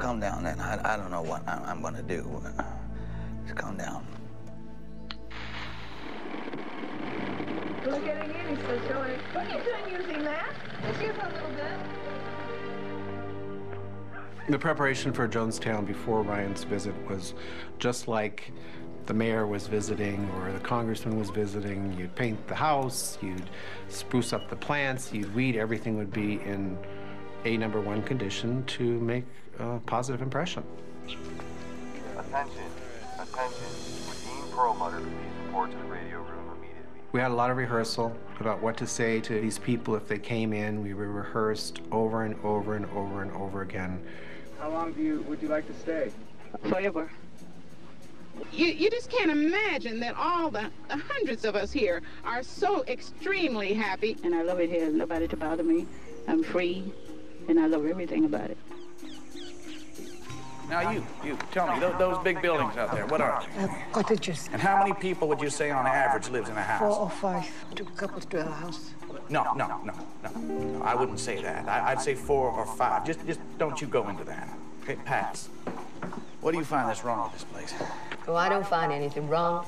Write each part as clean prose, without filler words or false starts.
calm down then. I don't know what I'm going to do. Just calm down. We're getting in, he says, Joey. What are you doing using that? It's here for a little bit. The preparation for Jonestown before Ryan's visit was just like the mayor was visiting or the congressman was visiting. You'd paint the house, you'd spruce up the plants, you'd weed, everything would be in a #1 condition to make a positive impression. Attention, attention. Dean Perlmutter, please report to the radio room immediately. We had a lot of rehearsal about what to say to these people if they came in. We rehearsed over and over and over and over again. How long would you like to stay? Forever. You just can't imagine that all the hundreds of us here are so extremely happy. And I love it here. There's nobody to bother me. I'm free, and I love everything about it. Now you tell me, those big buildings out there, what are they? Cottages. And how many people would you say on average lives in a house? 4 or 5. 2 couples to a house. No, I wouldn't say that. I'd say 4 or 5. Just don't you go into that. Okay, pass. What do you find that's wrong with this place? Oh, I don't find anything wrong.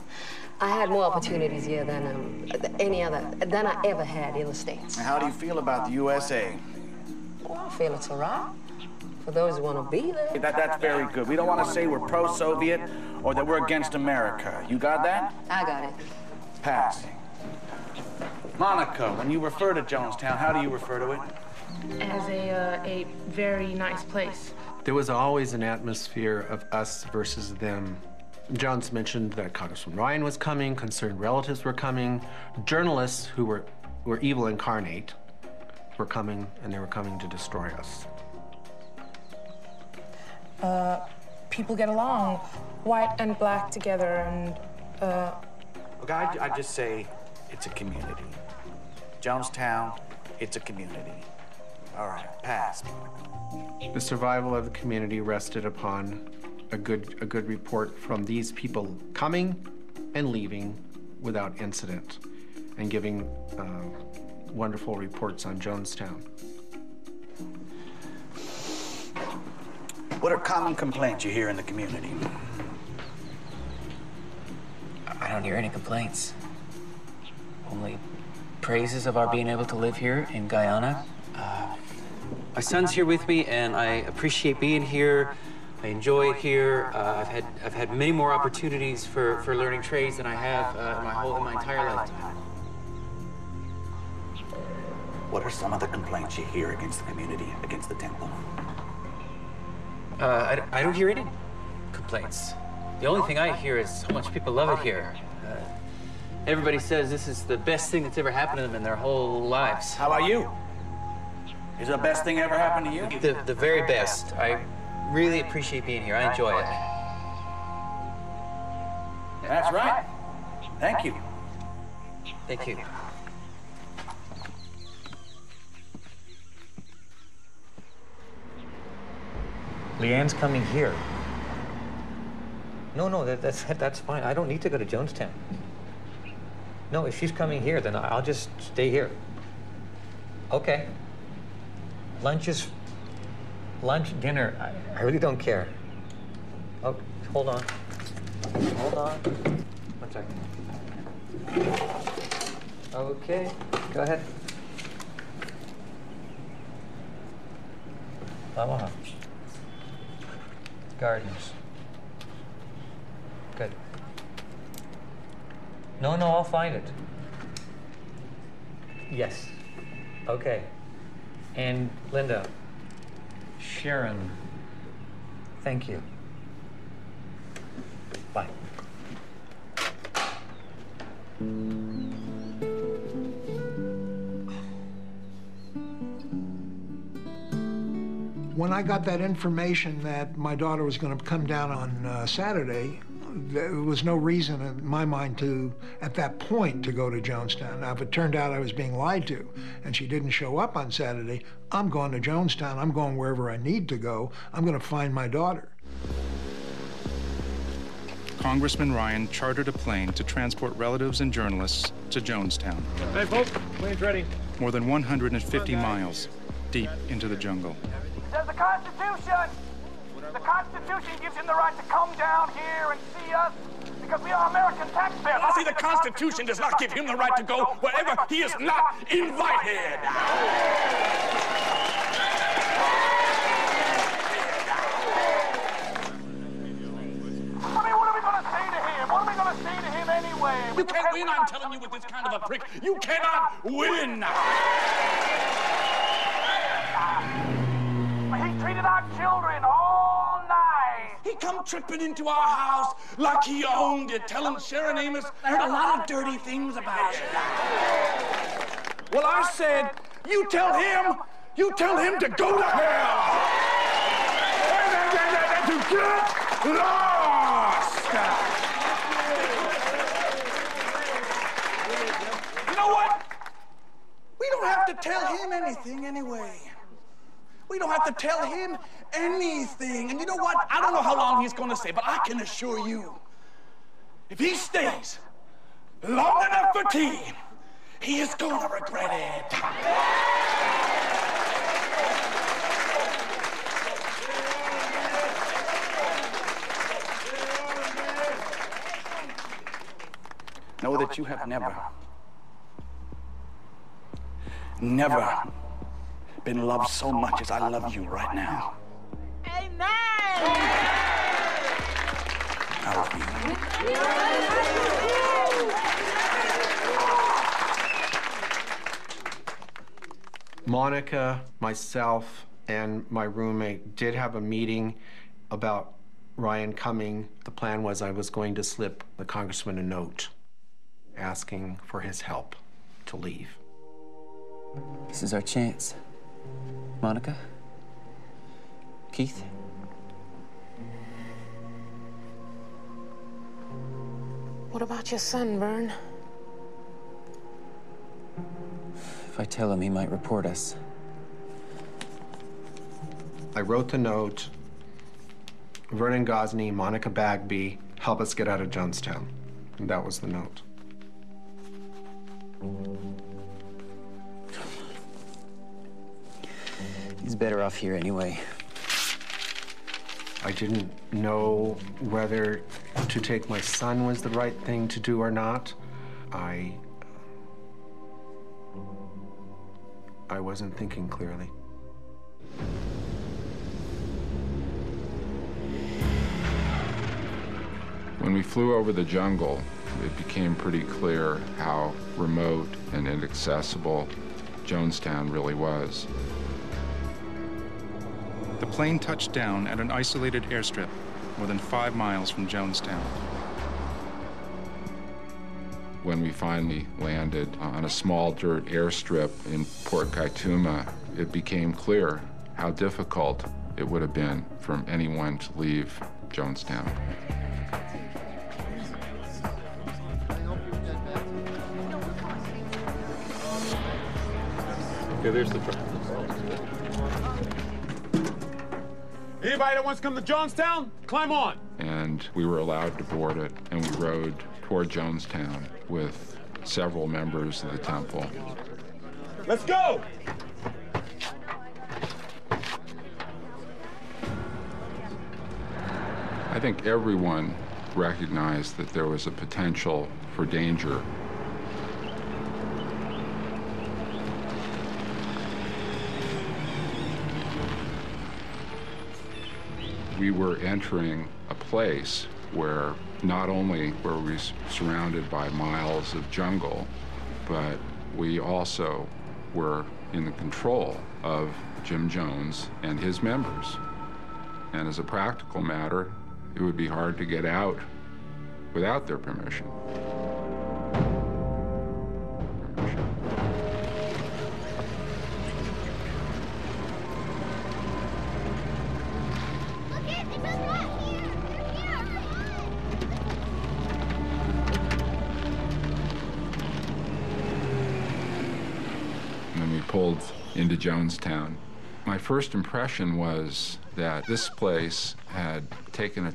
I had more opportunities here than than I ever had in the States. And how do you feel about the USA? Well, I feel it's all right for those who want to be there. That's very good. We don't want to say we're pro-Soviet or that we're against America. You got that? I got it. Pass. Monica, when you refer to Jonestown, how do you refer to it? As a very nice place. There was always an atmosphere of us versus them. John's mentioned that Congressman Ryan was coming, concerned relatives were coming, journalists who were evil incarnate were coming, and they were coming to destroy us. People get along, white and black together, and Look, I just say it's a community. Jonestown, it's a community. All right, pass. The survival of the community rested upon a good report from these people coming and leaving without incident and giving wonderful reports on Jonestown. What are common complaints you hear in the community? I don't hear any complaints. Only praises of our being able to live here in Guyana. My son's here with me, and I appreciate being here. I enjoy it here. I've had many more opportunities for learning trades than I have in my entire lifetime. What are some of the complaints you hear against the community, against the temple? I don't hear any complaints. The only thing I hear is how much people love it here. Everybody says this is the best thing that's ever happened to them in their whole lives. How about you? Is the best thing ever happened to you? The very best. I really appreciate being here. I enjoy it. That's right. Thank you. Thank you. Leanne's coming here. No, that's fine. I don't need to go to Jonestown. No, if she's coming here, then I'll just stay here. Okay. Lunch, dinner, I really don't care. Oh, hold on. Hold on. 1 second. Okay, go ahead. Omaha. Gardens. Good. No, I'll find it. Yes. Okay. And Linda. Sharon. Thank you. Bye. When I got that information that my daughter was going to come down on Saturday, there was no reason in my mind to, at that point, to go to Jonestown. Now, if it turned out I was being lied to and she didn't show up on Saturday, I'm going to Jonestown. I'm going wherever I need to go. I'm going to find my daughter. Congressman Ryan chartered a plane to transport relatives and journalists to Jonestown. Hey, folks, plane's ready. More than 150 miles deep into the jungle. Says the Constitution. The Constitution gives him the right to come down here and see us because we are American taxpayers. Well, see, the Constitution does not give him the right to go wherever he is not invited. You can't win, I'm telling you, with this kind of a prick. You cannot win. He treated our children all night. He come tripping into our house like he owned it, telling Sharon Amos I heard a lot of dirty things about you. Well, I said, you tell him to go to hell. And to get lost. You know what? We don't have to tell him anything anyway. We don't have to tell him anything. And you know what? I don't know how long he's going to stay, but I can assure you, if he stays long enough for tea, he is going to regret it. Know that you have never been loved so much as I love you right now. Amen. I love you. Monica, myself, and my roommate did have a meeting about Ryan coming. The plan was I was going to slip the congressman a note asking for his help to leave. This is our chance. Monica? Keith? What about your son, Vern? If I tell him, he might report us. I wrote the note. Vernon Gosney, Monica Bagby, help us get out of Jonestown. And that was the note. He's better off here anyway. I didn't know whether to take my son was the right thing to do or not. I wasn't thinking clearly. When we flew over the jungle, it became pretty clear how remote and inaccessible Jonestown really was. The plane touched down at an isolated airstrip more than 5 miles from Jonestown. When we finally landed on a small dirt airstrip in Port Kaituma, it became clear how difficult it would have been for anyone to leave Jonestown. Okay, there's the truck. Anybody that wants to come to Jonestown, climb on. And we were allowed to board it, and we rode toward Jonestown with several members of the temple. Let's go! I think everyone recognized that there was a potential for danger. We were entering a place where not only were we surrounded by miles of jungle, but we also were in the control of Jim Jones and his members. And as a practical matter, it would be hard to get out without their permission. And then we pulled into Jonestown. My first impression was that this place had taken a